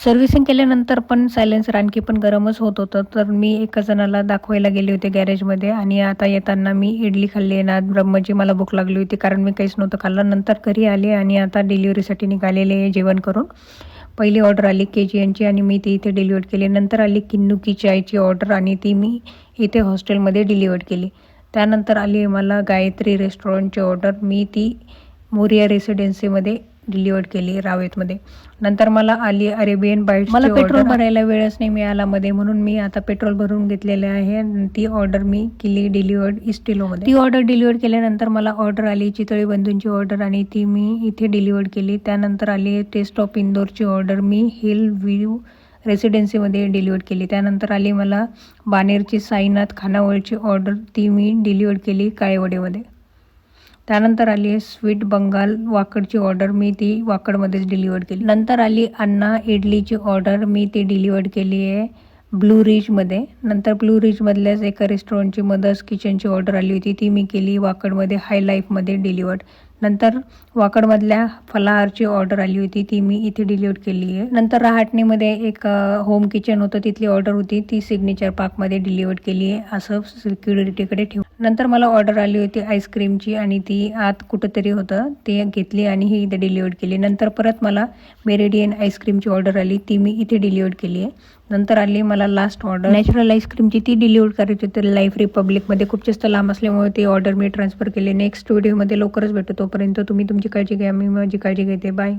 Servicing केल्यानंतर पण silencer आणखी पण गरमच होत होतं. तर मी एका जणाला दाखवायला गेले होते गॅरेजमध्ये आणि आता येताना मी इडली खाल्ली आहे ना ब्रह्मची. मला भूक लागली होती कारण मी काहीच नव्हतं खाल्लं. नंतर घरी आले आणि आता डिलिव्हरीसाठी निघालेले आहे जेवण करून. पहिली ऑर्डर आली KGNची आणि मी ती इथे डिलिव्हर केली. नंतर आली किन्नू की चायची ऑर्डर आणि ती मी इथे हॉस्टेलमध्ये डिलिव्हर केली. त्यानंतर आली मला गायत्री रेस्टॉरंटची ऑर्डर. मी ती मोरिया रेसिडेन्सीमध्ये डिलिव्हर केली रावेतमध्ये. नंतर मला आली अरेबियन बाईट्सची ऑर्डर. मला पेट्रोल भरायला वेळच नाही मिळाला मध्ये, म्हणून मी आता पेट्रोल भरून घेतलेले आहे. ती ऑर्डर मी केली डिलिव्हर्ड इस्टिलोमध्ये. ती ऑर्डर डिलिव्हर केल्यानंतर मला ऑर्डर आली चितळी बंधूंची ऑर्डर आणि ती मी इथे डिलिव्हर केली. त्यानंतर आली टेस्ट ऑफ इंदोरची ऑर्डर. मी हिल व्ह्यू रेसिडेन्सीमध्ये डिलिव्हर केली. त्यानंतर आली मला बानेरची साईनाथ खानावळची ऑर्डर. ती मी डिलिव्हर केली काळेवाडीमध्ये. त्यानंतर आली आहे स्वीट बंगाल वाकडची ऑर्डर. मी ती वाकडमध्येच डिलिव्हर केली. नंतर आली अण्णा इडलीची ऑर्डर. मी ती डिलिव्हर केली आहे ब्लू रिजमध्ये. नंतर ब्लू रिजमधल्याच एका रेस्टॉरंटची मदर्स किचनची ऑर्डर आली होती. ती मी केली वाकडमध्ये हाय लाईफमध्ये डिलिव्हर्ड. नंतर वाकडमधल्या फलाहारची ऑर्डर आली होती. ती मी इथे डिलिव्हर केली आहे. नंतर रहाटणीमध्ये एक होम किचन होतं, तिथली ऑर्डर होती. ती सिग्नेचर पार्कमध्ये डिलिव्हर केली आहे असं सिक्युरिटीकडे ठेवून. नंतर मला ऑर्डर आली होती आईस्क्रीमची आणि ती आत कुठंतरी होतं, ते घेतली आणि ही इथे डिलिव्हर केली. नंतर परत मला मेरिडियन आईस्क्रीमची ऑर्डर आली. ती मी इथे डिलिव्हर केली आहे. नंतर आली मला लास्ट ऑर्डर नॅचरल आईस्क्रीमची. ती डिलिव्हर करायची होती लाईफ रिपब्लिकमध्ये. खूप जास्त लांब असल्यामुळे ती ऑर्डर मी ट्रान्सफर केली. नेक्स्ट व्हिडिओमध्ये लवकरच भेटतो. तोपर्यंत तुम्ही तुमची काळजी घ्या, मी माझी काळजी घेते. बाय.